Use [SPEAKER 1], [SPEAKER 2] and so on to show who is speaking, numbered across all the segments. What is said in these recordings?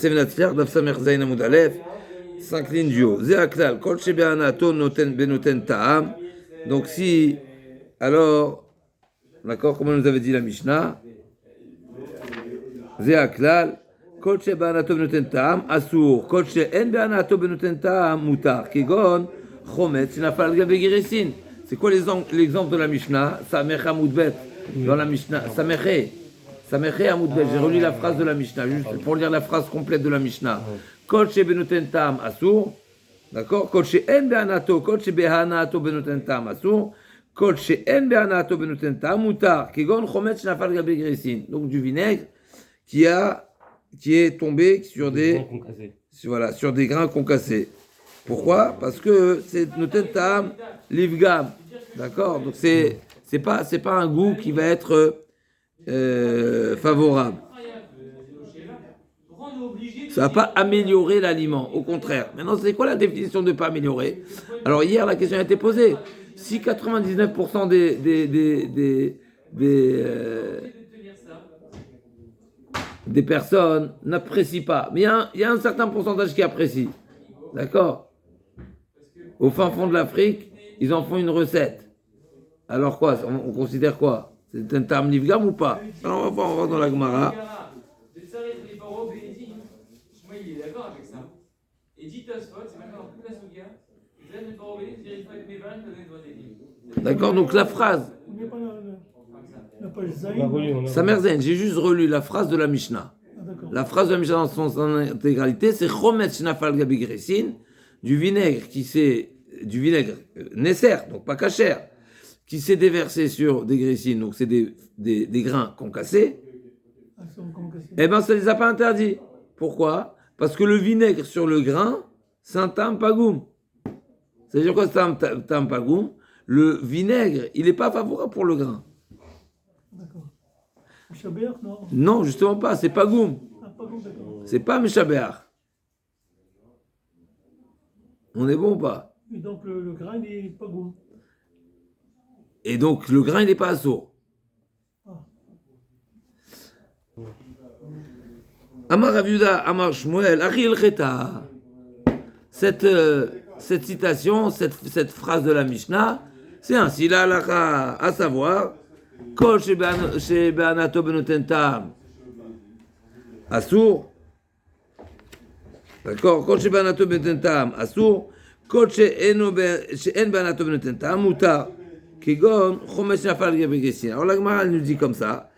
[SPEAKER 1] Sevenatliar, Daf Samer Zayin Amud Aleph, 5 lignes du haut. Zé Aklal, Kol Shebe'anato Benoten Ta'am. Donc si, alors, d'accord, comme on nous avait dit la Mishnah, Zé Aklal, Kol Shebe'anato Benoten Ta'am, Asur, Kol She'en Be'anato Benoten Ta'am, Mutar, Kegon, Chomet, Shinafal Gabe Geresin. C'est quoi l'exemple de la Mishnah? Samer Amud Bet, dans la Mishnah, Sameché Amoudbel, j'ai relu la phrase de la Mishnah, juste pour lire la phrase complète de la Mishnah. Kol she benoten tam asur, d'accord? Kol she en be'anato, kol she be'anato benoten tam asur, kol she en be'anato benoten tam mutar, kegon chomet shnafal gabe gresin. Donc du vinaigre qui est tombé sur des grains concassés. Pourquoi? Parce que c'est noten tam livgam, d'accord? Donc c'est pas un goût qui va être favorable. Ça va pas améliorer l'aliment, au contraire. Maintenant, c'est quoi la définition de pas améliorer? Alors hier, la question a été posée. Si 99% des personnes n'apprécient pas, mais il y a un certain pourcentage qui apprécie, d'accord? Au fin fond de l'Afrique, ils en font une recette. Alors quoi? On considère quoi? C'est un terme livgam ou pas? Alors on va voir dans la Gemara. D'accord, donc la phrase. Samerzen, j'ai juste relu la phrase de la Mishnah. La phrase de la Mishnah dans son intégralité, c'est Chomet Shnafal Gabi Gresin, du vinaigre Nesser, donc pas kasher, qui s'est déversé sur des grissines, donc c'est des grains concassés, eh bien ça ne les a pas interdits. Pourquoi? Parce que le vinaigre sur le grain, c'est un tampagoum. C'est-à-dire quoi, c'est un tampagoum? Le vinaigre, il n'est pas favorable pour le grain.
[SPEAKER 2] D'accord. Méchabéar, non?
[SPEAKER 1] Non, justement pas, c'est pagoum. C'est pas méchabéar. On est bon ou pas?
[SPEAKER 2] Et donc le grain, il est pagoum.
[SPEAKER 1] Et donc, le grain, il n'est pas assourd. Amar Raviuda, Amar Shmuel, Achil Cheta. Cette citation, cette phrase de la Mishnah, c'est ainsi la halakha, à savoir, Kol shebe'anato benoten tam assour. D'accord? Kol shebe'anato benoten tam assour. Kol she'en be'anato benoten tam mutar. Alors la Gemara nous dit comme ça.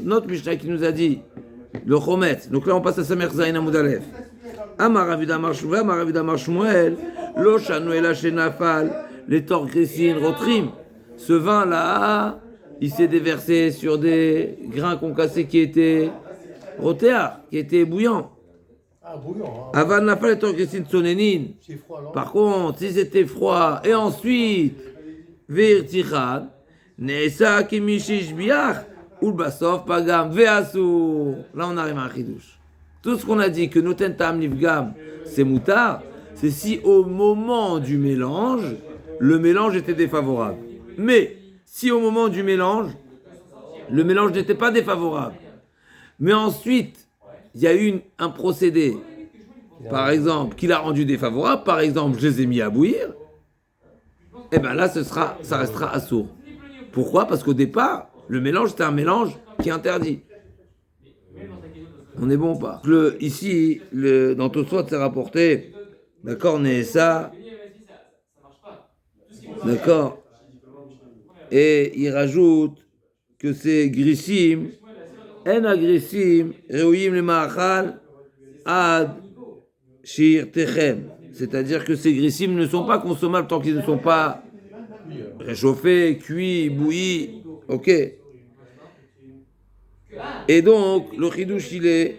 [SPEAKER 1] Notre Mishnah qui nous a dit le chomet. Donc là on passe à Samer Zayin Amud Aleph. Amar Avidamar Shmuel, lo shanu ela shenafal, les torgressin rotrim. Ce vin là, il s'est déversé sur des grains concassés qui étaient rotéards, qui étaient bouillants. Avant n'a pas les torgressin tsonenin. Par contre, si c'était froid, et ensuite, virtichan, nesa kimishish biach, ou basov pagam veasur. Là, on arrive à un chidouche. Tout ce qu'on a dit que noten tam livgam, c'est moutard, c'est si au moment du mélange, le mélange était défavorable. Mais, si au moment du mélange, le mélange n'était pas défavorable, mais ensuite, il y a eu un procédé, par exemple, qui l'a rendu défavorable, par exemple, je les ai mis à bouillir, et bien là, ça restera assourd. Pourquoi? Parce qu'au départ, le mélange, c'était un mélange qui est interdit. On est bon ou pas? Ici, dans Tosfot, c'est rapporté, d'accord, Nehessa, d'accord, et il rajoute que c'est grissim, en agrissim, reouim le ma'achal, ad shir techem. C'est-à-dire que ces grissim ne sont pas consommables tant qu'ils ne sont pas réchauffés, cuits, bouillis. Ok. Et donc, le chidouche, il est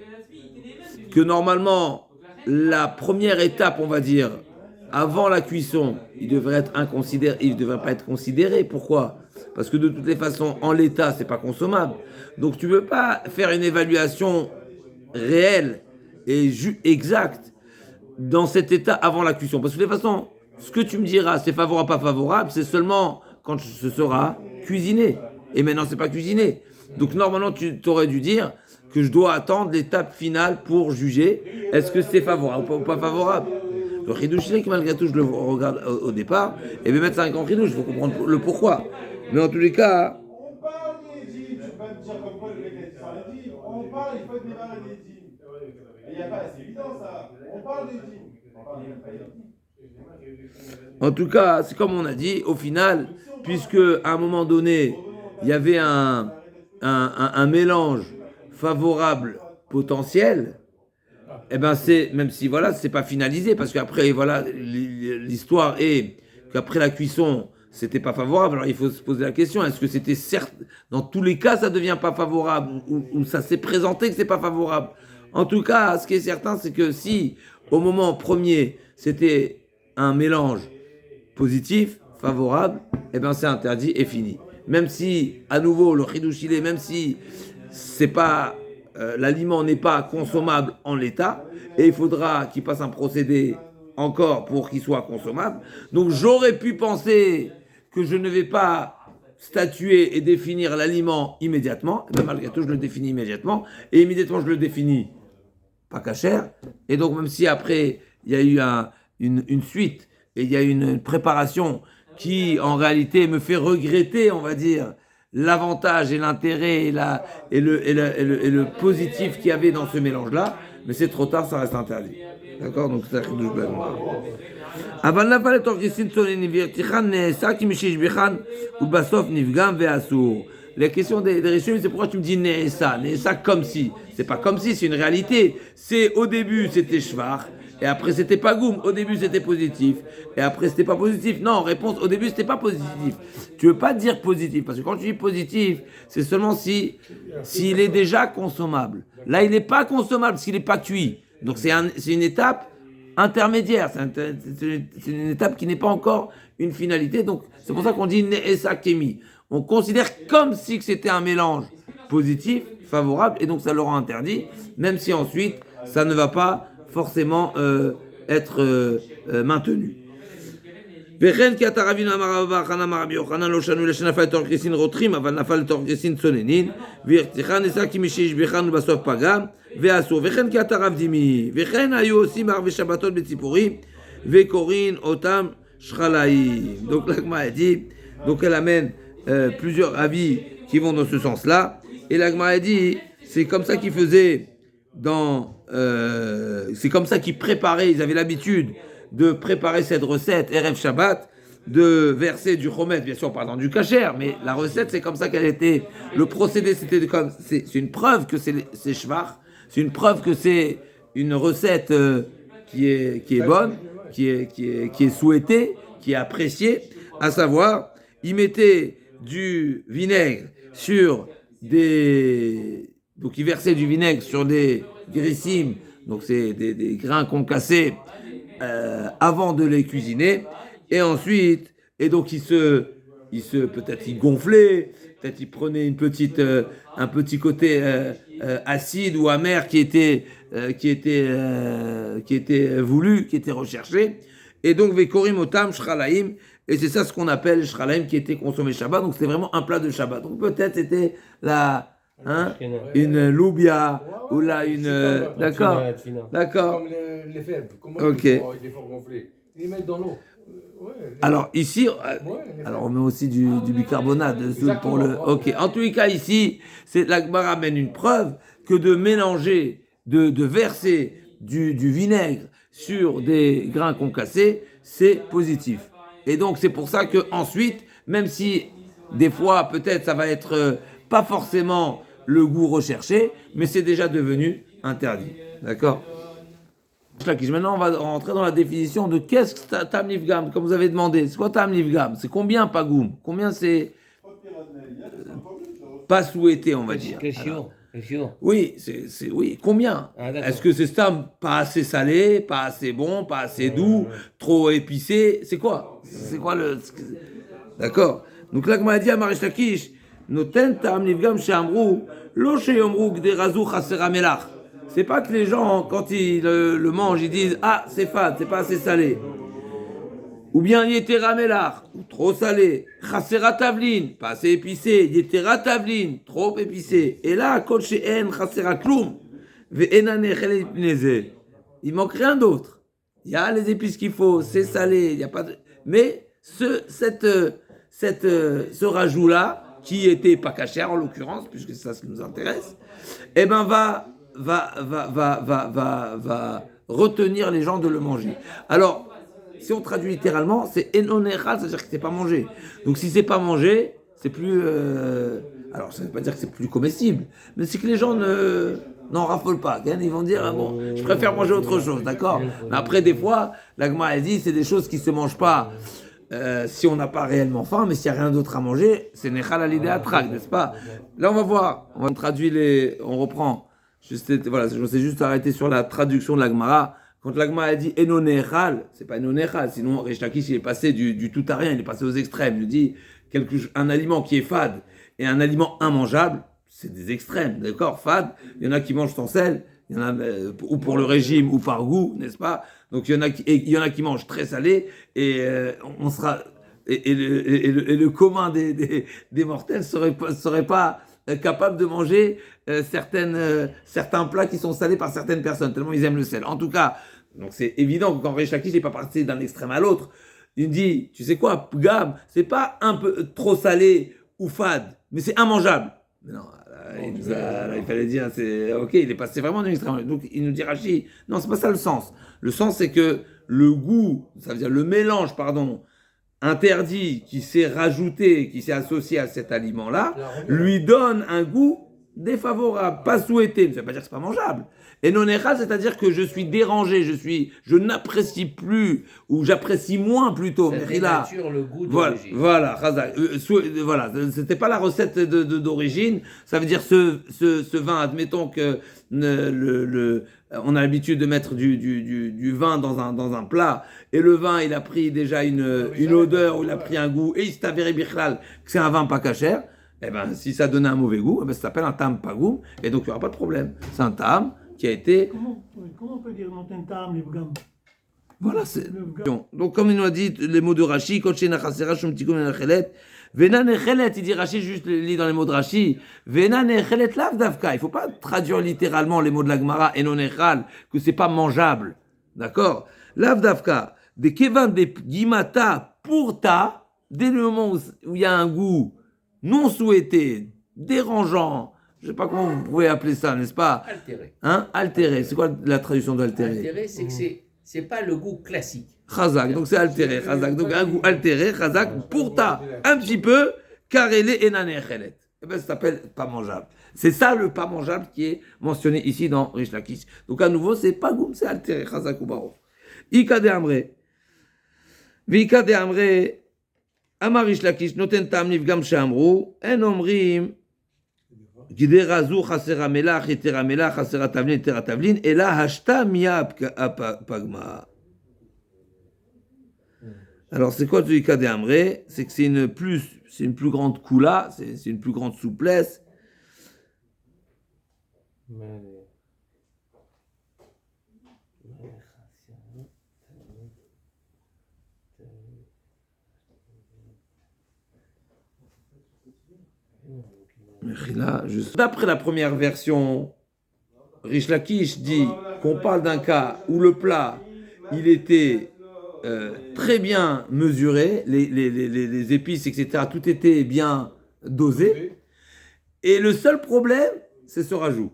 [SPEAKER 1] que normalement, la première étape, on va dire, avant la cuisson, il devrait pas être considéré. Pourquoi? Parce que de toutes les façons, en l'état, c'est pas consommable. Donc, tu ne peux pas faire une évaluation réelle et exacte dans cet état avant la cuisson. Parce que de toute façon, ce que tu me diras, c'est favorable, pas favorable, c'est seulement quand ce sera cuisiné. Et maintenant, c'est pas cuisiné. Donc normalement, tu aurais dû dire que je dois attendre l'étape finale pour juger est-ce que c'est favorable ou pas favorable. Le chidouche, c'est que malgré tout, je le regarde au départ, et bien mettre ça un grand chidouche, il faut comprendre le pourquoi. Mais en tous les cas,
[SPEAKER 3] On parle des dîmes, tu peux pas me dire comme quoi le mec a été sans les dîmes. On parle, il faut démarrer des dîmes. Il n'y a pas, c'est évident ça. On parle des dîmes. On parle même pas des dîmes.
[SPEAKER 1] en tout cas, c'est comme on a dit, au final, puisque à un moment donné, il y avait un mélange favorable potentiel, eh ben c'est, même si voilà, c'est pas finalisé, parce qu'après, voilà, l'histoire est qu'après la cuisson, c'était pas favorable, alors il faut se poser la question, est-ce que c'était certes, dans tous les cas, ça devient pas favorable, ou ça s'est présenté que c'est pas favorable. En tout cas, ce qui est certain, c'est que si, au moment premier, c'était un mélange positif, favorable, eh ben c'est interdit et fini. Même si, à nouveau, le chidouchilé, même si c'est pas l'aliment n'est pas consommable en l'état, et il faudra qu'il passe un procédé encore pour qu'il soit consommable. Donc j'aurais pu penser que je ne vais pas statuer et définir l'aliment immédiatement, et bien malgré tout je le définis immédiatement, et immédiatement je le définis pas cachère, et donc même si après il y a eu une suite, et il y a une préparation qui en réalité me fait regretter, on va dire, l'avantage et l'intérêt et le positif qu'il y avait dans ce mélange-là, mais c'est trop tard, ça reste interdit. D'accord? Donc c'est un chidouche b'agmara. אבל נפל לתוך גיסין צונני והרתיחן נעשה כי משהשביחן ובסוף נפגם ואסור. La question des Rishonim, c'est pourquoi tu me dis Ne'esa comme si. C'est pas comme si, c'est une réalité. C'est au début c'était shvar, et après c'était pas goum. Au début c'était positif, et après c'était pas positif. Non, réponse, au début c'était pas positif. Tu veux pas dire positif, parce que quand tu dis positif, c'est seulement s'il est déjà consommable. Là il n'est pas consommable parce qu'il n'est pas cuit. Donc c'est une étape intermédiaire, c'est une étape qui n'est pas encore une finalité. Donc c'est pour ça qu'on dit Ne'esa Kemi. On considère comme si c'était un mélange positif, favorable, et donc ça le rend interdit, même si ensuite ça ne va pas forcément être maintenu. וכן כי אתה רבינו אמר רבא חנא אמר רבי יוחנן לא שנו לשנפל לתוך גריסין רותחים אבל נפל לתוך גריסין צוננין והרתיחן נעשה כי משהשביחן ובסוף פגם ואסור וכן כי אתה רב דימי וכן היו עושים ערבי שבתות בציפורים וקוראים אותם שחלאים. Donc l'Agma a dit, donc elle amène plusieurs avis qui vont dans ce sens-là, et l'Agma a dit c'est comme ça qu'ils faisaient c'est comme ça qu'ils préparaient, ils avaient l'habitude de préparer cette recette Erev Shabbat, de verser du chomet, bien sûr parlant du kasher, mais la recette c'est comme ça qu'elle était, le procédé c'était comme, c'est une preuve que c'est shvar, c'est une preuve que c'est une recette qui est bonne, qui est souhaitée, qui est appréciée, à savoir, ils mettaient du vinaigre sur donc ils versaient du vinaigre sur des grissim, donc c'est des grains concassés, avant de les cuisiner, et ensuite, et donc peut-être ils gonflaient, peut-être ils prenaient un petit côté acide ou amer qui était voulu, qui était recherché, et donc vekorim otam shchalaim, et c'est ça ce qu'on appelle shchalaim qui était consommé Shabbat, donc c'était vraiment un plat de Shabbat. Donc peut-être c'était une loubia ou là d'accord.
[SPEAKER 4] Comme les fèves, comment
[SPEAKER 1] Ok.
[SPEAKER 4] ils font avec les forts gonflés? Ils les mettent dans l'eau.
[SPEAKER 1] Alors ici, alors on met aussi du bicarbonate dessus pour le. Ok. En tous les cas ici, la Gemara amène une preuve que de mélanger, de verser du vinaigre sur des grains concassés, c'est positif. Et donc c'est pour ça que ensuite, même si des fois peut-être ça va être pas forcément le goût recherché, mais c'est déjà devenu interdit. D'accord? Maintenant, on va rentrer dans la définition de qu'est-ce que Tam Nifgam, comme vous avez demandé. C'est quoi Tam Nifgam? C'est combien Pagoum? Combien c'est pas souhaité, on va dire? Oui, oui. Combien? Est-ce que c'est Stam pas assez salé, pas assez bon, pas assez doux, trop épicé? C'est quoi? C'est quoi le... D'accord? Donc là, comme on a dit à Marish Lakish, Noten Tam Nifgam Sheamrou, Lo Sheyomrou Gderazu Chasera Melach. C'est pas que les gens, quand ils le mangent, ils disent « Ah, c'est fade, c'est pas assez salé. » Ou bien yetera melach, ou trop salé. Chassera tavlin, pas assez épicé. Yetera tavlin, trop épicé. Et là, kol she'en chassera kloum. Ve'ena nechelet pneze. Il manque rien d'autre. Il y a les épices qu'il faut, c'est salé, il y a pas de... Mais ce rajout-là, qui était pas cachère en l'occurrence, puisque c'est ça ce qui nous intéresse, eh ben va retenir les gens de le manger. Alors, si on traduit littéralement, c'est enonéral, c'est-à-dire que c'est pas mangé. Donc si c'est pas mangé, c'est plus... alors ça ne veut pas dire que c'est plus comestible, mais c'est que les gens n'en raffolent pas. Hein, ils vont dire, ah bon, je préfère manger autre chose, d'accord. Mais après, des fois, la Gemara dit, c'est des choses qui ne se mangent pas si on n'a pas réellement faim, mais s'il n'y a rien d'autre à manger, c'est nechal à l'idée atrak, n'est-ce pas? Là, on va voir, on va traduire on reprend. Je sais juste arrêter sur la traduction de la Gemara. Quand la Gemara a dit enonéral, c'est pas enonéral, sinon Rish Lakish il est passé du tout à rien, il est passé aux extrêmes. Il dit un aliment qui est fade et un aliment immangeable, c'est des extrêmes, d'accord? Fade, il y en a qui mangent sans sel, il y en a ou pour le régime ou par goût, n'est-ce pas? Donc il y en a qui mangent très salé et on sera et le commun des mortels serait pas capable de manger certains plats qui sont salés par certaines personnes tellement ils aiment le sel. En tout cas, donc c'est évident que quand Rish Lakish n'est pas passé d'un extrême à l'autre, il dit, tu sais quoi, Gam, c'est pas un peu trop salé ou fade, mais c'est immangeable. Mais non, il fallait dire, c'est ok, il est passé vraiment d'un extrême. Donc il nous dit Rashi, non, c'est pas ça le sens. Le sens c'est que le goût, ça veut dire le mélange, interdit qui s'est rajouté, qui s'est associé à cet aliment-là, lui donne un goût défavorable, pas souhaité. Ça ne veut pas dire que c'est pas mangeable. Et non échal, c'est-à-dire que je suis dérangé, je n'apprécie plus, ou j'apprécie moins plutôt.
[SPEAKER 5] Ça dénature le goût d'origine.
[SPEAKER 1] Voilà, c'était pas la recette d'origine. Ça veut dire ce vin, admettons que on a l'habitude de mettre du vin dans un plat, et le vin il a pris déjà une odeur, ou il a pris un goût, et il s'est avéré bichlal que c'est un vin pas cachère. Eh ben, si ça donnait un mauvais goût, ça s'appelle un tam pagoum, et donc il n'y aura pas de problème. C'est un tam qui a été...
[SPEAKER 2] Comment on peut dire non tam, les vgam?
[SPEAKER 1] Voilà, c'est... Donc, comme il nous a dit, les mots de Rashi, Kochena Chasera, Shumtikum Nechelet, Vena Nechelet, il dit Rashi, juste lit dans les mots de Rashi, Vena Nechelet Lav Davka. Il ne faut pas traduire littéralement les mots de la Gemara, et non Nechal, que c'est pas mangeable. D'accord? Lav Davka, des Kevan, des Gimata, pour ta, dès le moment où il y a un goût non souhaité, dérangeant, je ne sais pas comment vous pouvez appeler ça, n'est-ce pas?
[SPEAKER 5] Altéré.
[SPEAKER 1] Hein? Altéré. C'est quoi la traduction d'altéré?
[SPEAKER 5] Altéré, c'est que c'est pas le goût classique.
[SPEAKER 1] Chazak, donc c'est altéré. Chazak, donc un goût altéré, chazak, pour ta, un petit peu, karélé et nanéchelet. Eh bien, ça s'appelle pas mangeable. C'est ça le pas mangeable qui est mentionné ici dans Rish Lakish. Donc à nouveau, c'est pas goum, c'est altéré, chazak ou barof. Ika de amre. Vika de amre. Amar Rish Lakish, noten tam nifgam shamru, en omrim, gidera zu chasera melach, etera melach, chasera tavlin, etera tavlin, et là, hashta miya pagma. Alors, c'est quoi le cas des Amré? C'est que c'est une plus grande koula, c'est une plus grande souplesse. D'après la première version, Rish Lakish dit qu'on parle d'un cas où le plat, il était très bien mesuré, les épices, etc., tout était bien dosé. Et le seul problème, c'est ce rajout.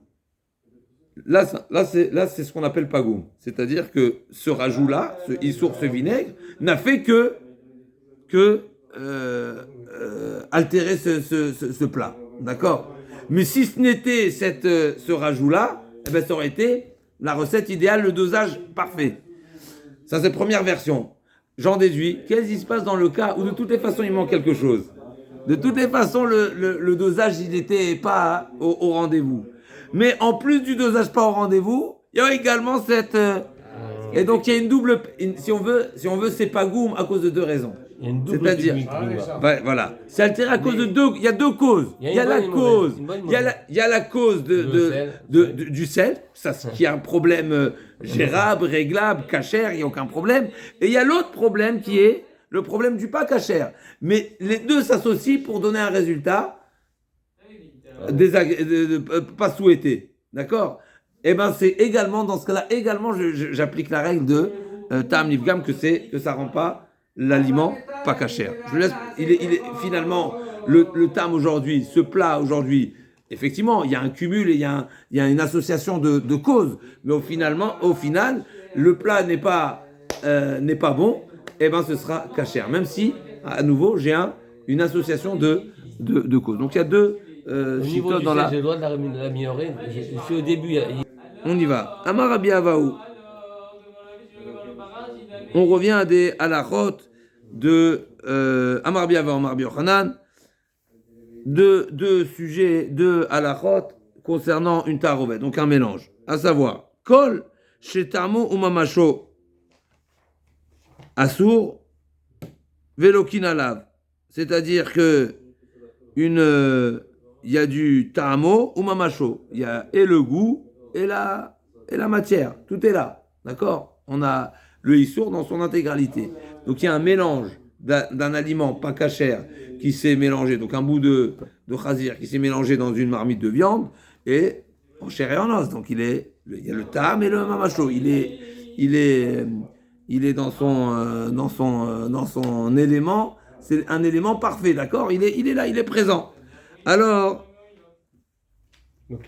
[SPEAKER 1] Là, c'est ce qu'on appelle pagoum. C'est-à-dire que ce rajout-là, ce issour, ce vinaigre, n'a fait que altérer ce plat. D'accord? Mais si ce n'était ce rajout-là, eh ben, ça aurait été la recette idéale, le dosage parfait. Ça, c'est la première version. J'en déduis. Qu'est-ce qui se passe dans le cas où de toutes les façons, il manque quelque chose? De toutes les façons, le dosage, il n'était pas au rendez-vous. Mais en plus du dosage pas au rendez-vous, il y a également cette... et donc, il y a une double... Si on veut, c'est pas goum à cause de deux raisons. C'est-à-dire, voilà, c'est altéré à cause de deux. Il y a deux causes. Il y a la cause. Il y a la cause du sel, ça qui est un problème gérable, réglable, cachère, il n'y a aucun problème. Et il y a l'autre problème qui est le problème du pas cachère. Mais les deux s'associent pour donner un résultat pas souhaité. D'accord? Eh bien, c'est également, dans ce cas-là, également, j'applique la règle de Tam Nifgam, que ça rend pas l'aliment pas cachère. Je laisse, il est finalement, le Tam aujourd'hui, ce plat aujourd'hui, effectivement, il y a un cumul et il y a une association de causes. Mais au final, le plat n'est pas bon, eh ben, ce sera cachère. Même si, à nouveau, j'ai une association de causes. Donc, il y a deux
[SPEAKER 6] Au niveau du j'ai le droit de l'améliorer. Je suis au début.
[SPEAKER 1] On y va. Amar Rabbi Avaou. On revient à des halachot de Amar Rabbi Avaou, Amar Rabbi Yochanan. Deux sujets, deux halachot concernant une tarovet, donc un mélange. À savoir, kol shetamo ou mamasho asur velokin alav. C'est-à-dire que il y a du tamo ou mamacho. Il y a et le goût et la matière. Tout est là. D'accord? On a le issour dans son intégralité. Donc il y a un mélange d'un aliment pas cachère qui s'est mélangé, donc un bout de chazir qui s'est mélangé dans une marmite de viande et en chair et en os. Donc il y a le tam et le mamacho. Il est dans son élément. C'est un élément parfait, d'accord? Il est là, il est présent. Alors, donc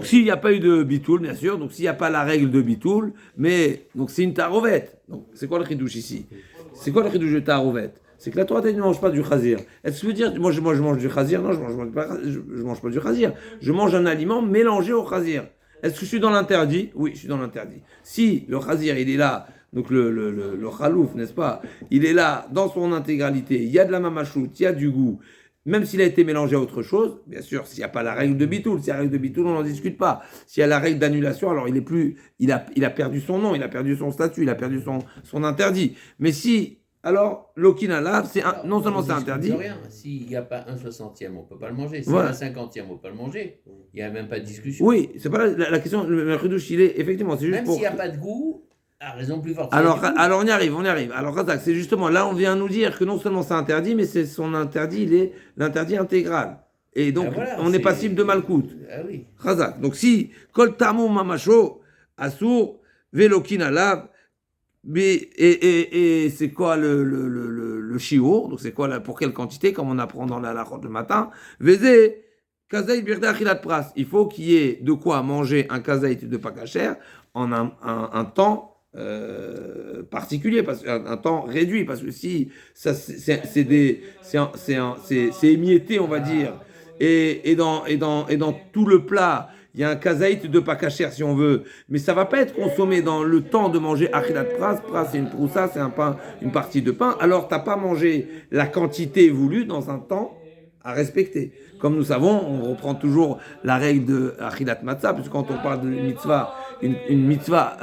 [SPEAKER 1] s'il n'y a pas eu de bitoul, bien sûr, donc s'il n'y a pas la règle de bitoul, mais donc c'est une tarovet. Donc c'est quoi le chidouche ici? C'est quoi le chidouche de tarovet? C'est que la Torah ne mange pas du chazir. Est-ce que ça veut dire moi je mange du chazir? Non, je mange pas du chazir. Je mange un aliment mélangé au chazir. Est-ce que je suis dans l'interdit? Oui, je suis dans l'interdit. Si le chazir, il est là, donc le chalouf, n'est-ce pas? Il est là dans son intégralité. Il y a de la mamachout, il y a du goût. Même s'il a été mélangé à autre chose, bien sûr, s'il n'y a pas la règle de bitoul, s'il y a la règle de bitoul, on n'en discute pas. S'il y a la règle d'annulation, alors il a perdu son nom, il a perdu son statut, il a perdu son interdit. Mais si, alors, l'okinalav, non seulement c'est interdit.
[SPEAKER 5] Rien. S'il n'y a pas un 60e, on ne peut pas le manger. S'il
[SPEAKER 1] Voilà.
[SPEAKER 5] y a un 50e, on ne peut pas le manger. Il n'y a même pas de discussion.
[SPEAKER 1] Oui, c'est pas la question, le chidouche, il est, effectivement, c'est juste
[SPEAKER 5] Même
[SPEAKER 1] pour...
[SPEAKER 5] s'il n'y a pas de goût, à raison plus forte.
[SPEAKER 1] Alors on y arrive. Alors Razak, c'est justement là on vient nous dire que non seulement c'est interdit, mais c'est son interdit, il est l'interdit intégral. Et donc
[SPEAKER 5] voilà,
[SPEAKER 1] on est passible de malkout.
[SPEAKER 5] Ah oui.
[SPEAKER 1] Razak. Donc si kol tamo mamacho asur velokin alav, et c'est quoi le shiur? Donc c'est quoi pour quelle quantité, comme on apprend dans la halachot le matin? Veze kazaït birda achilat pras. Il faut qu'il y ait de quoi manger un kazaït de pas kasher en un temps particulier, parce un temps réduit, parce que si ça c'est émietté, on va dire, et dans tout le plat il y a un kazaït de pas cachère si on veut, mais ça va pas être consommé dans le temps de manger achilat pras. C'est une proussa, c'est un pain, une partie de pain. Alors t'as pas mangé la quantité voulue dans un temps à respecter. Comme nous savons, on reprend toujours la règle de achilat matzah, puisque quand on parle de mitzvah, une mitzvah,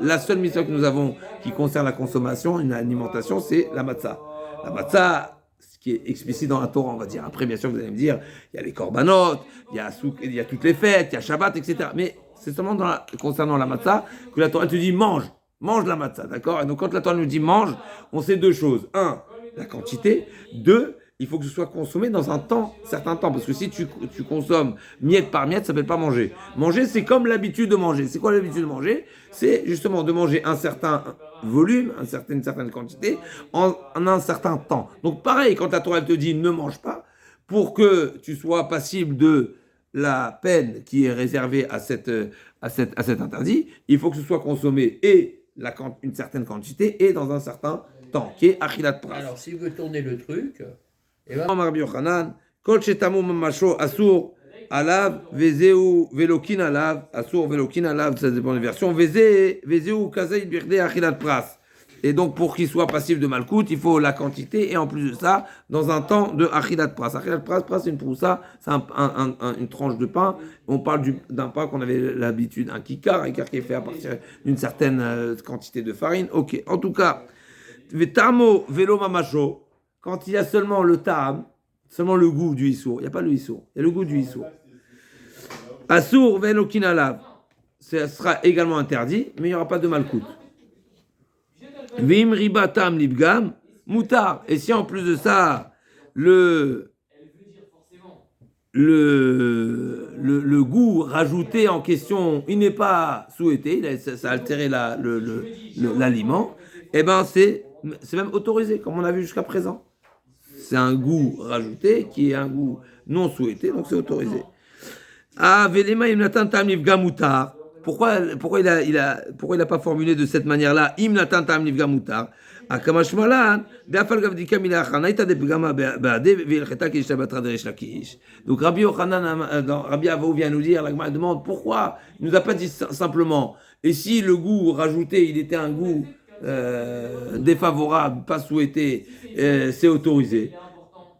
[SPEAKER 1] la seule mitzvah que nous avons qui concerne la consommation, une alimentation, c'est la matzah. La matzah, ce qui est explicite dans la Torah, on va dire. Après, bien sûr, vous allez me dire, il y a les korbanot, il y a toutes les fêtes, il y a Shabbat, etc. Mais c'est seulement concernant la matzah que la Torah te dit mange la matzah, d'accord? Et donc quand la Torah nous dit mange, on sait deux choses. Un, la quantité. Deux, il faut que ce soit consommé dans un certain temps. Parce que si tu consommes miette par miette, ça s'appelle pas manger. Manger, c'est comme l'habitude de manger. C'est quoi l'habitude de manger? C'est justement de manger un certain volume, une certaine quantité, en un certain temps. Donc pareil, quand la Torah te dit ne mange pas, pour que tu sois passible de la peine qui est réservée à cet interdit, il faut que ce soit consommé une certaine quantité et dans un certain temps, qui est achilat pras.
[SPEAKER 5] Alors, s'il veut tourner le truc, et ben,
[SPEAKER 1] Rabbi Yochanan, kol shetamu mamasho asur alav vezeu velokin alav asur velokin alav, ça dépend des versions. Vezeu kazait birde achilat pras. Et donc pour qu'il soit passif de malkout, il faut la quantité et en plus de ça, dans un temps de achilat pras. Achilat pras, c'est une proussa, c'est une tranche de pain. On parle d'un pain qu'on avait l'habitude, un kikar qui est fait à partir d'une certaine quantité de farine. Ok. En tout cas, vetamo velo mamasho. Quand il y a seulement le ta'am, seulement le goût du issour, il n'y a pas le issour, il y a le goût du issour. Assour velokin alav. ça sera également interdit, mais il n'y aura pas de malkout. Vim ribatam libgam, moutar. Et si en plus de ça, le goût rajouté en question, il n'est pas souhaité, ça a altéré l'aliment, eh ben c'est même autorisé, comme on a vu jusqu'à présent. C'est un goût rajouté qui est un goût non souhaité, donc c'est autorisé. Ah, velema imnatan tam nifga mutar. Pourquoi il a pas formulé de cette manière-là? Imnatan tam nifga mutar. Akamashmalan, be'afal gavdika mina chanaita de pgama be'ade ve'ilcheta ki shabatra de Reish Lakish. Donc Rabbi Yochanan, Rabbi Avou vient nous dire, la Gemara demande pourquoi il nous a pas dit simplement. Et si le goût rajouté, il était un goût défavorable, pas souhaité, c'est autorisé.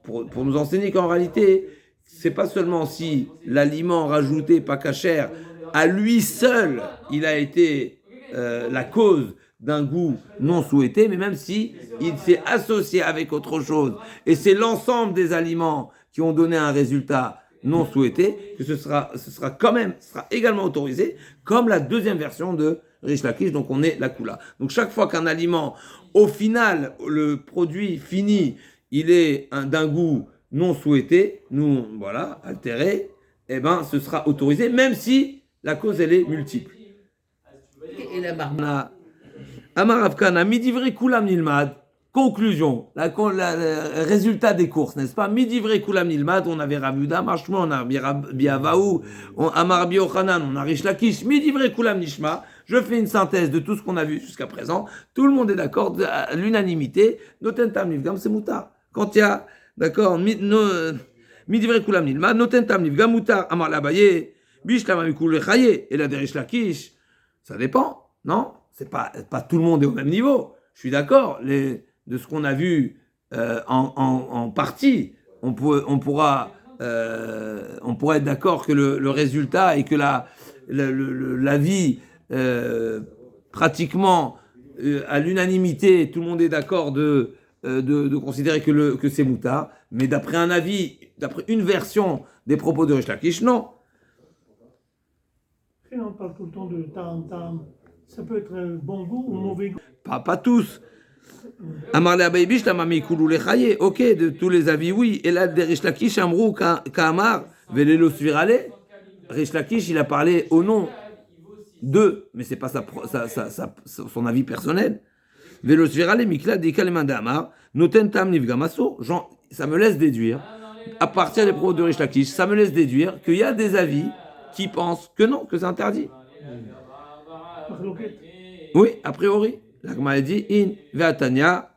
[SPEAKER 1] Pour nous enseigner qu'en réalité, c'est pas seulement si l'aliment rajouté, pas cachère, à lui seul, il a été la cause d'un goût non souhaité, mais même si il s'est associé avec autre chose, et c'est l'ensemble des aliments qui ont donné un résultat non souhaité, que ce sera également autorisé, comme la deuxième version de Reish Lakish, donc on est la Kula. Donc chaque fois qu'un aliment, au final, le produit fini, il est d'un goût non souhaité, altéré, eh ben ce sera autorisé, même si la cause elle est multiple.
[SPEAKER 5] Et la marmite.
[SPEAKER 1] Amar Avkana, midivre kulam nilmad. Conclusion, le résultat des courses, n'est-ce pas? Midivre kulam nilmad, on avait Rabbi Yehuda Marshma, on a Rabbi Avaou, Amar Rabbi Yochanan, on a Reish Lakish. Midivre kulam nishma. Je fais une synthèse de tout ce qu'on a vu jusqu'à présent. Tout le monde est d'accord, à l'unanimité. Noten tam nifgam, c'est moutar. Quand il y a, d'accord, midivre kulam nilmad, noten tam nifgam moutar. Amar l'Abaye, bish la mamikul lechaye, et la Reish Lakish. Ça dépend, non? C'est pas tout le monde est au même niveau. Je suis d'accord. De ce qu'on a vu en partie, on pourra être d'accord que le résultat et que la vie pratiquement à l'unanimité, tout le monde est d'accord de considérer que c'est moutard. Mais d'après un avis, d'après une version des propos de Reish Lakish, non.
[SPEAKER 2] Et on parle tout le temps de tam. Ça peut être bon goût ou mauvais goût.
[SPEAKER 1] Pas tous. Amar le Abayibish, la mami koulou le chaye. Ok, de tous les avis, oui. Et là, de Reish Lakish, Amrou, Kamar, Velelo Svirale. Reish Lakish, il a parlé au nom d'eux, mais c'est pas son avis personnel. Velelo Svirale, Mikla, Dika, le Manda Amar, Noten Tam Nivgamaso. Ça me laisse déduire, à partir des propos de Reish Lakish, ça me laisse déduire qu'il y a des avis qui pensent que non, que c'est interdit. Oui, a priori. La Gemara dit in ve'atanya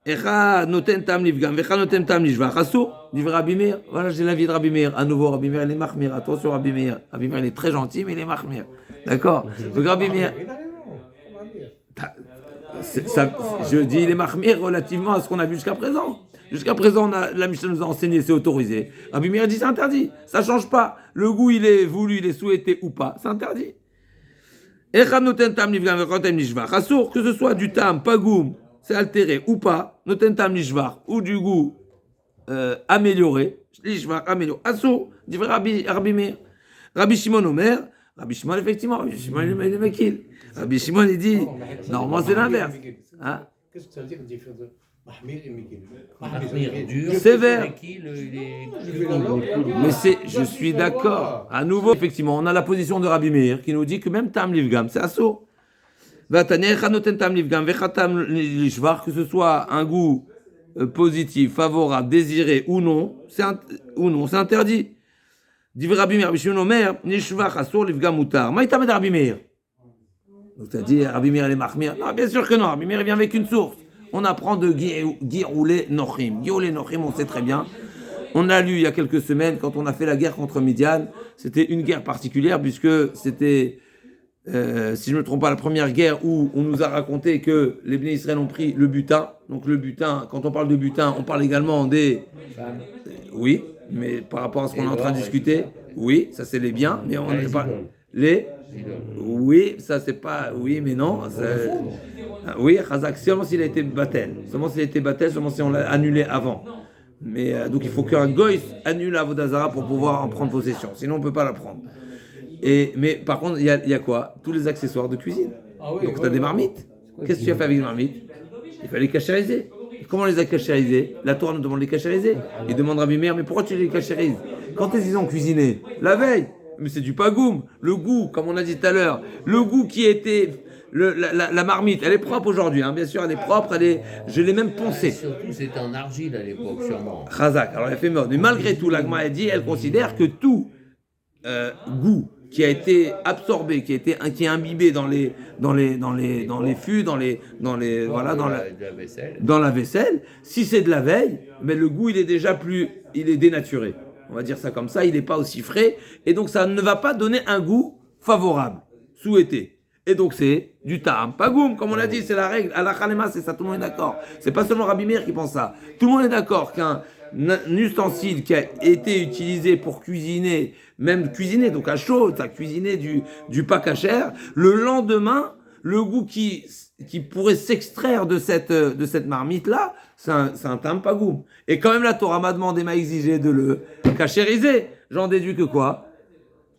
[SPEAKER 1] echa noten tam nifgam ve'echa noten tam nishvach asur. Dit Rabbi Meir. Voilà, j'ai l'avis de Rabbi Meir. À nouveau, Rabbi Meir, il est mahmir. Attention, Rabbi Meir. Rabbi Meir, il est très gentil, mais il est mahmir. D'accord. Donc Rabbi Meir. Je dis il est mahmir relativement à ce qu'on a vu jusqu'à présent. Jusqu'à présent, la Mishnah nous a enseigné, c'est autorisé. Rabbi Meir dit c'est interdit. Ça change pas. Le goût, il est voulu, il est souhaité ou pas. C'est interdit. Que ce soit du tam, pagoum, c'est altéré ou pas, noten tam nishvar, ou du goût amélioré, nishvar amélioré, assour, dit Rabbi Meir. Rabbi Shimon Omer, Rabbi Shimon effectivement, Rabbi Shimon il est mekil. Rabbi Shimon il dit, normalement c'est l'inverse. Hein?
[SPEAKER 4] Qu'est-ce que ça veut dire différence de mahmir et mekil?
[SPEAKER 5] Mahmir dur,
[SPEAKER 1] sévère.
[SPEAKER 5] Mekil, il est
[SPEAKER 1] Mais je suis d'accord. À nouveau, effectivement, on a la position de Rabbi Meir qui nous dit que même Tam Livgam, c'est assaut. Que ce soit un goût positif, favorable, désiré ou non, c'est interdit. Dit Rabbi Meir, Bishon Omer, Nishvach Asur Livgam Mutar. Maïta met Rabbi Meir. Donc tu as dit Rabbi Meir et Mahmir. Non, bien sûr que non. Rabbi Meir vient avec une source. On apprend de Giroulé Nochim. Giroulé Nochim, on sait très bien. On a lu il y a quelques semaines, quand on a fait la guerre contre Midian, c'était une guerre particulière, puisque c'était, si je ne me trompe pas, la première guerre où on nous a raconté que les Bnei Israël ont pris le butin. Donc le butin, quand on parle de butin, on parle également des... Oui, mais par rapport à ce qu'on est en train de discuter, oui, ça c'est les biens, mais on ne pas... Les... Oui, ça c'est pas... Oui, mais non. Oui, Chazak, seulement s'il a été battel. Seulement s'il a été battel, seulement si on l'a annulé avant. Mais donc il faut qu'un goïs annule la Vodazara pour pouvoir en prendre possession. Sinon on ne peut pas la prendre. Mais par contre, il y a quoi? Tous les accessoires de cuisine.
[SPEAKER 4] Ah oui,
[SPEAKER 1] Donc tu as des marmites. Qu'est-ce que tu as fait avec les marmites? Il fallait les cachériser. Et comment on les a cachérisées? La Torah nous demande de les cachériser. Il demande à Rabbi Meir, mais pourquoi tu les cachérises? Quand ils ont cuisiné la veille, mais c'est du pagoum. Le goût, comme on a dit tout à l'heure, le goût qui était la marmite, elle est propre aujourd'hui, hein, bien sûr, elle est propre, je l'ai même poncée.
[SPEAKER 5] Surtout, c'était en argile à l'époque, sûrement.
[SPEAKER 1] Chazak, alors elle fait mort. Mais malgré tout, l'Agma a dit, elle considère que tout goût qui a été absorbé, qui est imbibé dans les fûts, dans la vaisselle, si c'est de la veille, mais le goût il est dénaturé. On va dire ça comme ça, il n'est pas aussi frais, et donc ça ne va pas donner un goût favorable, souhaité. Et donc c'est du ta'am pagoum, comme on l'a dit, c'est la règle. À la khalema, c'est ça, tout le monde est d'accord. C'est pas seulement Rabbi Meir qui pense ça. Tout le monde est d'accord qu'un ustensile qui a été utilisé pour cuisiner, même cuisiner, donc à chaud, ça cuisiner du pas cachère, le lendemain, le goût qui pourrait s'extraire de cette marmite-là, c'est un ta'am pagoum. Et quand même la Torah m'a demandé, m'a exigé de le cachériser. J'en déduis que quoi?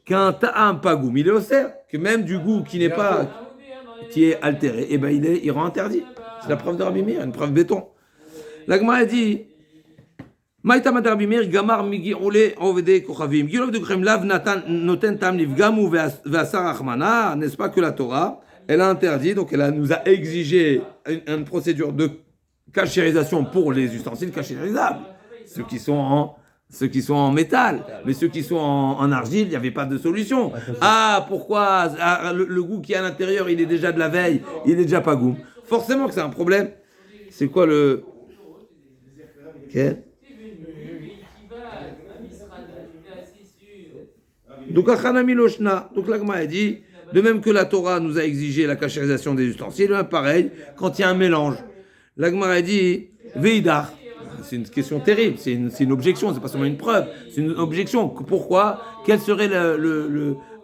[SPEAKER 1] Qu'un ta'am pagoum, il est au cerf, que même du goût qui est altéré, et ben il rend interdit. C'est la preuve de Rabbi Meir, une preuve béton. La Gemara a dit, Maïtam ad Rabbi Meir gamar migi ole ovede kochavim. Gilov de krem lav noten tam livgamu ve'asar achmana. N'est-ce pas que la Torah, elle a interdit, donc elle nous a exigé une procédure de cachérisation pour les ustensiles cachérisables, ceux qui sont en métal, mais ceux qui sont en argile, il n'y avait pas de solution. Ah, pourquoi le goût qui est à l'intérieur, il est déjà de la veille, il est déjà pas goût. Forcément que c'est un problème. C'est quoi le... Okay. Donc, l'Agma a dit, de même que la Torah nous a exigé la cachérisation des ustensiles, pareil, quand il y a un mélange. L'Agma a dit, Veidar. C'est une question terrible, c'est une objection, c'est pas seulement une preuve, c'est une objection. Pourquoi? Quelle serait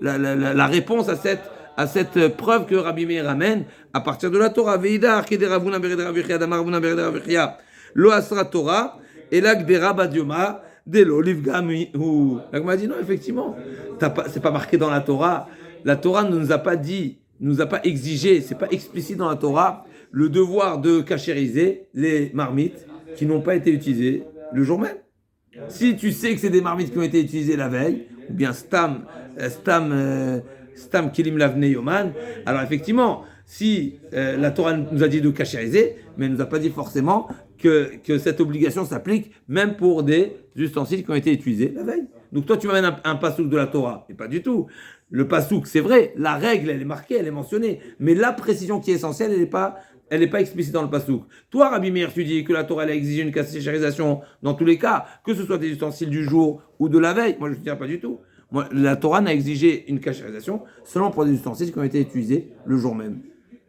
[SPEAKER 1] la réponse à cette preuve que Rabbi Meir amène à partir de la Torah? Veidar, Kederavuna Berederavichia, Damarvuna Berederavichia, Lo Asra Torah, et là Gdera Badioma, Delo Livgami. La Gemara dit non, effectivement, c'est pas marqué dans la Torah. La Torah ne nous a pas dit, nous a pas exigé, c'est pas explicite dans la Torah, le devoir de cachériser les marmites qui n'ont pas été utilisées le jour même. Si tu sais que c'est des marmites qui ont été utilisées la veille, ou bien Stam Kilim Lavne Yoman, alors effectivement, si la Torah nous a dit de cachériser, mais elle ne nous a pas dit forcément que cette obligation s'applique même pour des ustensiles qui ont été utilisés la veille. Donc toi, tu m'amènes un pasouk de la Torah, et pas du tout. Le pasouk, c'est vrai, la règle, elle est marquée, elle est mentionnée, mais la précision qui est essentielle, elle n'est pas explicite dans le pasouk. Toi, Rabbi Meir, tu dis que la Torah elle a exigé une cachérisation dans tous les cas, que ce soit des ustensiles du jour ou de la veille. Moi, je ne dirais pas du tout. Moi, la Torah n'a exigé une cachérisation seulement pour des ustensiles qui ont été utilisés le jour même.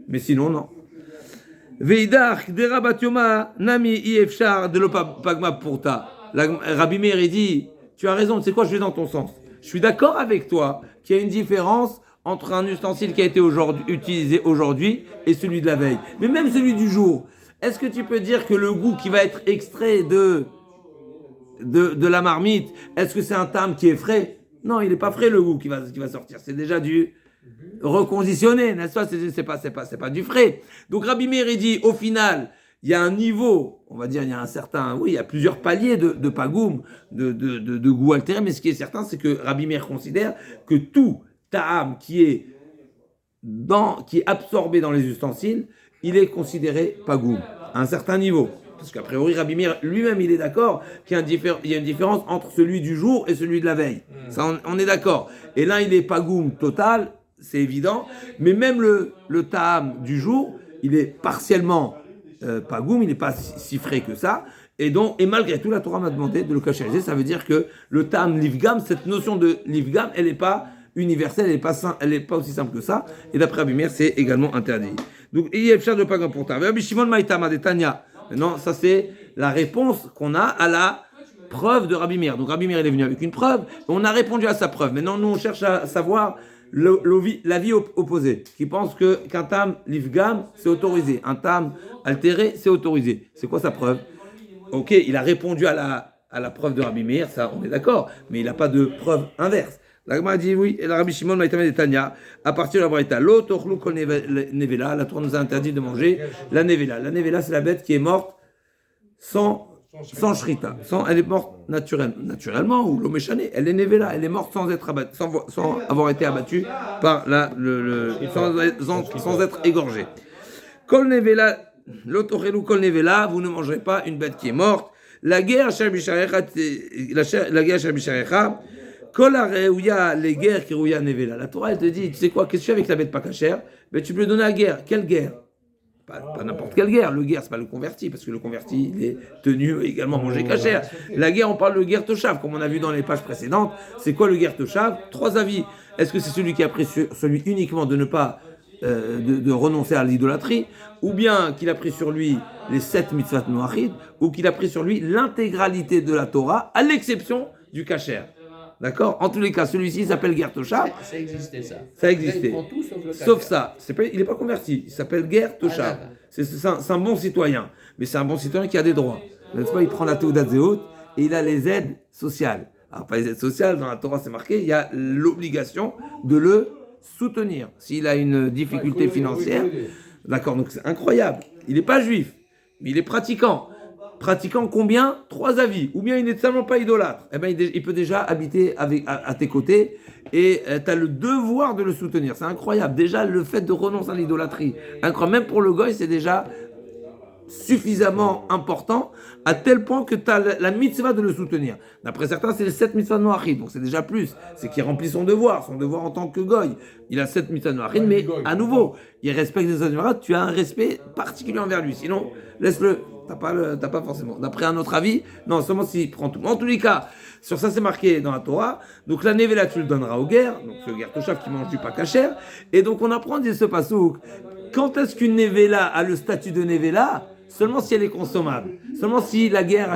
[SPEAKER 1] Mais sinon, non. Veidach, derabatioma, nami iefchar, de l'opagma pourta. Rabbi Meir, il dit, tu as raison, c'est quoi, je vais dans ton sens. Je suis d'accord avec toi qu'il y a une différence entre un ustensile qui a été utilisé aujourd'hui et celui de la veille. Mais même celui du jour, est-ce que tu peux dire que le goût qui va être extrait de la marmite, est-ce que c'est un tam qui est frais? Non, il n'est pas frais le goût qui va sortir. C'est déjà du reconditionné, n'est-ce pas? C'est pas du frais. Donc Rabbi Meir il dit, au final, il y a un niveau, on va dire, il y a plusieurs paliers de pagoum, de goût altéré, mais ce qui est certain, c'est que Rabbi Meir considère que tout ta'am qui est absorbé dans les ustensiles, il est considéré pagoum, à un certain niveau. Parce qu'a priori, Rabbi Meir lui-même, il est d'accord qu'il y a une différence entre celui du jour et celui de la veille. Ça, on est d'accord. Et l'un, il est pagoum total, c'est évident, mais même le ta'am du jour, il est partiellement pagoum, il n'est pas si frais que ça. Et malgré tout, la Torah m'a demandé de le cachériser. Ça veut dire que le ta'am livgam, cette notion de livgam, elle n'est pas universelle, elle n'est pas aussi simple que ça. Et d'après Rabbi Meir, c'est également interdit. Donc, il y a le pagoum pour ta. Rabbi Shimon Maïtama de Tanya. Maintenant, ça c'est la réponse qu'on a à la preuve de Rabbi Meir. Donc Rabbi Meir il est venu avec une preuve, et on a répondu à sa preuve. Maintenant, nous on cherche à savoir l'avis opposé, qui pense qu'un tam livgam c'est autorisé, un tam altéré c'est autorisé. C'est quoi sa preuve? Ok, il a répondu à la preuve de Rabbi Meir, ça on est d'accord, mais il n'a pas de preuve inverse. La Gemara dit oui, et la Rabbi Shimon Maïtame de Tanya, à partir de la Braïta, l'autre ochlou kol nevela, la Torah nous a interdit de manger la nevela. La nevela, c'est la bête qui est morte sans shrita, elle est morte naturellement, ou l'oméchané, elle est nevela, elle est morte sans être abattue, sans avoir été abattue par sans être égorgée. Kol nevela, l'autre ochlou kol nevela, vous ne mangerez pas une bête qui est morte. La guerre Sher Bisharecha, Kol Areuya, les guerres qui rouya nevela. La Torah, elle te dit, tu sais quoi, qu'est-ce que tu fais avec la bête pas cachère? Ben, tu peux le donner à la guerre. Quelle guerre? Pas n'importe quelle guerre. Le guerre, c'est pas le converti, parce que le converti, il est tenu également à manger cachère. La guerre, on parle de guerre toshav, comme on a vu dans les pages précédentes. C'est quoi le guerre toshav? 3 avis. Est-ce que c'est celui qui a pris celui uniquement de ne pas de renoncer à l'idolâtrie, ou bien qu'il a pris sur lui les 7 mitzvot noachid, ou qu'il a pris sur lui l'intégralité de la Torah, à l'exception du kasher. D'accord? En tous les cas, celui-ci s'appelle Ger Toshav.
[SPEAKER 5] Ça existait, ça.
[SPEAKER 1] Ça existait.
[SPEAKER 5] Il prend tout
[SPEAKER 1] sauf ça. Il n'est pas converti. Il s'appelle Ger Toshav. C'est un bon citoyen. Mais c'est un bon citoyen qui a des droits. N'est-ce pas? Il prend la Teudat Zehut et il a les aides sociales. Alors, pas les aides sociales, dans la Torah, c'est marqué, il y a l'obligation de le soutenir. S'il a une difficulté financière, d'accord, donc c'est incroyable. Il n'est pas juif, mais il est pratiquant. Pratiquant combien? 3 avis. Ou bien il n'est tellement pas idolâtre. Eh bien, il peut déjà habiter à tes côtés et tu as le devoir de le soutenir. C'est incroyable. Déjà, le fait de renoncer à l'idolâtrie, incroyable. Même pour le goy, c'est déjà suffisamment important à tel point que tu as la mitzvah de le soutenir. D'après certains, c'est les 7 mitzvahs de Noachid, donc c'est déjà plus. C'est qu'il remplit son devoir en tant que goy. Il a 7 mitzvahs de Noachid, mais à nouveau, il respecte les mitzvahs, tu as un respect particulier envers lui. Sinon, laisse-le. T'as pas forcément. D'après un autre avis, non, seulement s'il prend tout. En tous les cas, sur ça c'est marqué dans la Torah. Donc la nevela tu le donneras au guerre, donc ce guerre toshav qui mange du pas kasher. Et donc on apprend de ce pasouk. Quand est-ce qu'une nevela a le statut de nevela? Seulement si elle est consommable. Seulement si la guerre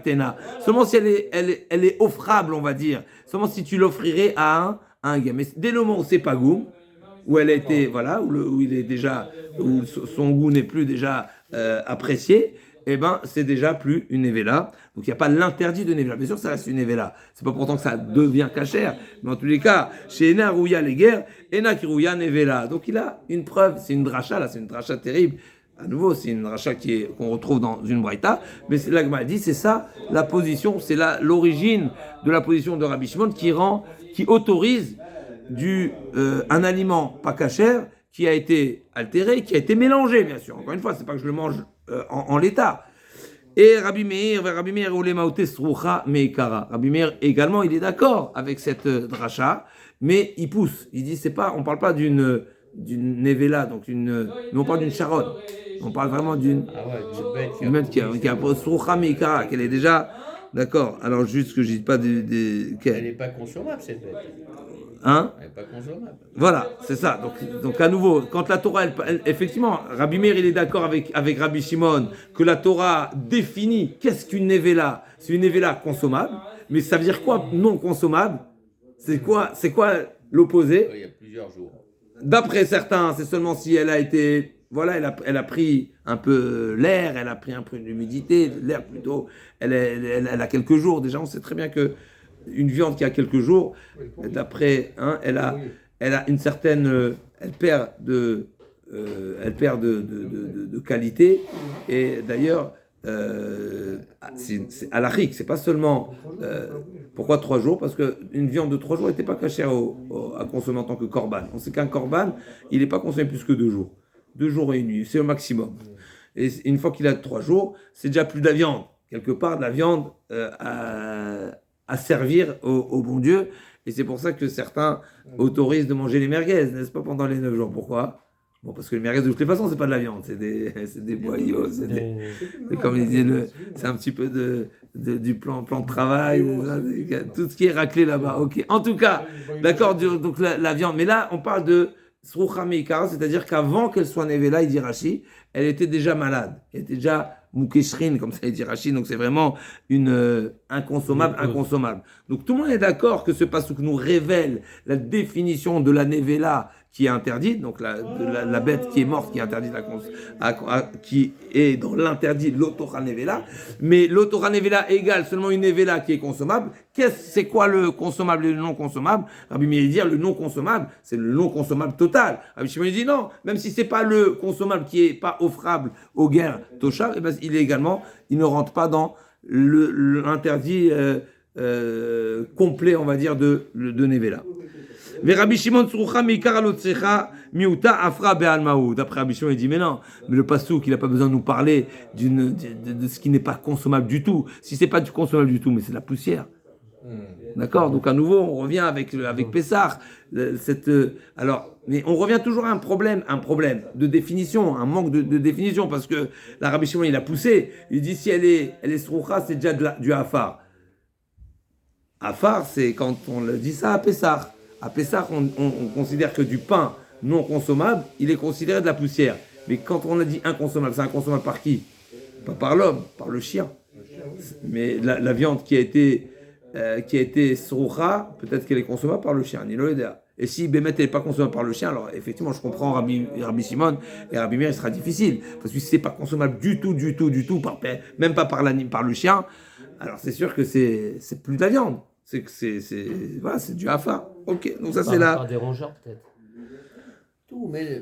[SPEAKER 1] tena. Seulement si elle est offrable, on va dire. Seulement si tu l'offrirais à un gars. Mais dès le moment où c'est pas goût, où elle a été, voilà, où il est déjà, où son goût n'est plus déjà apprécié, eh ben c'est déjà plus une nevela. Donc il n'y a pas l'interdit de nevela. Bien sûr, ça reste une nevela. C'est pas pourtant que ça devient cachère, mais en tous les cas, chez Ena Rouya les guerres, Ena Kirouya nevela. Donc il a une preuve, c'est une dracha là, c'est une dracha terrible. À nouveau, c'est une dracha qu'on retrouve dans une braïta, mais c'est là que m'a dit, c'est ça la position, c'est l'origine de la position de Rabbi Shimon qui autorise un aliment pas cachère qui a été altéré, qui a été mélangé, bien sûr. Encore une fois, c'est pas que je le mange en l'état. Et Rabbi Meir Rabbi Meir également, il est d'accord avec cette dracha, mais il pousse. Il dit, on parle pas d'une nevela, donc mais on parle d'une charonne. On parle vraiment d'une bête qui a sroucha meikara, qu'elle est déjà d'accord. Alors juste que je dis pas
[SPEAKER 5] elle n'est pas consommable, cette bête.
[SPEAKER 1] Hein?
[SPEAKER 5] Elle n'est pas consommable.
[SPEAKER 1] Voilà, c'est ça. Donc à nouveau, quand la Torah, effectivement, Rabbi Meir, il est d'accord avec Rabbi Shimon que la Torah définit qu'est-ce qu'une nevela. C'est une nevela consommable, mais ça veut dire quoi non consommable? C'est quoi l'opposé?
[SPEAKER 5] Il y a plusieurs jours.
[SPEAKER 1] D'après certains, c'est seulement si elle a été, voilà, elle a pris un peu l'air, elle a pris un peu d'humidité, l'air plutôt, elle a quelques jours. Déjà, on sait très bien que une viande qui a quelques jours, d'après, elle a une certaine, elle perd de qualité. Et d'ailleurs, c'est halachique, c'est pas seulement. Pourquoi 3 jours? Parce qu'une viande de 3 jours n'était pas cachée à consommer en tant que korban. On sait qu'un korban, il n'est pas consommé plus que 2 jours. 2 jours et une nuit, c'est au maximum. Et une fois qu'il a 3 jours, c'est déjà plus de la viande. Quelque part, de la viande à servir au bon Dieu. Et c'est pour ça que certains autorisent de manger les merguez, n'est-ce pas, pendant les 9 jours. Pourquoi? Bon, parce que les merguez, de toutes les façons, c'est pas de la viande, c'est des boyaux, c'est comme il dit, c'est un petit peu du plan de travail, tout ce qui est raclé là-bas. Ok. En tout cas, d'accord, donc la viande. Mais là, on parle de sroucha meikara, c'est-à-dire qu'avant qu'elle soit nevela, il dit Rashi, elle était déjà malade, elle était déjà moukeshrin, comme ça il dit Rashi, donc c'est vraiment une inconsommable. Donc tout le monde est d'accord que ce passouk nous révèle la définition de la nevela qui est interdite, donc la bête qui est morte qui est interdite qui est dans l'interdit l'Otora Nevela, mais l'Otora Nevela égale seulement une Nevela qui est consommable. C'est quoi le consommable et le non consommable? Rabbi Meir dit le non consommable, c'est le non consommable total. Rabbi Shimon dit non, même si c'est pas le consommable qui est pas offrable aux guerres Toshav, ben, il ne rentre pas dans l'interdit complet, on va dire, de Nevela. Rabbi Shimon Tzrucha Meikar Alotsecha Miuta Afra Be'almaou. D'après Rabbi Shimon, il dit mais non, mais le pasouk, il n'a pas besoin de nous parler de ce qui n'est pas consommable du tout. Si c'est pas du consommable du tout, mais c'est de la poussière. D'accord. Donc à nouveau, on revient avec Pessah. Alors, mais on revient toujours à un problème de définition, un manque de définition, parce que la Rabbi Shimon, il a poussé. Il dit si elle est Tzrucha, c'est déjà du Afar. Afar, c'est quand on le dit ça à Pessah. À Pessah, on considère que du pain non consommable, il est considéré de la poussière. Mais quand on a dit inconsommable, c'est inconsommable par qui? Pas par l'homme, par le chien. Mais la viande qui a été sroucha, peut-être qu'elle est consommable par le chien. Et si Bémet n'est pas consommable par le chien, alors effectivement, je comprends Rabbi Shimon et Rabbi Meir, il sera difficile. Parce que si c'est pas consommable du tout, même pas par le chien, alors c'est sûr que c'est plus de la viande. C'est du hafa. Ok, donc ça c'est là.
[SPEAKER 6] Par des rongeurs peut-être.
[SPEAKER 5] Tout, mais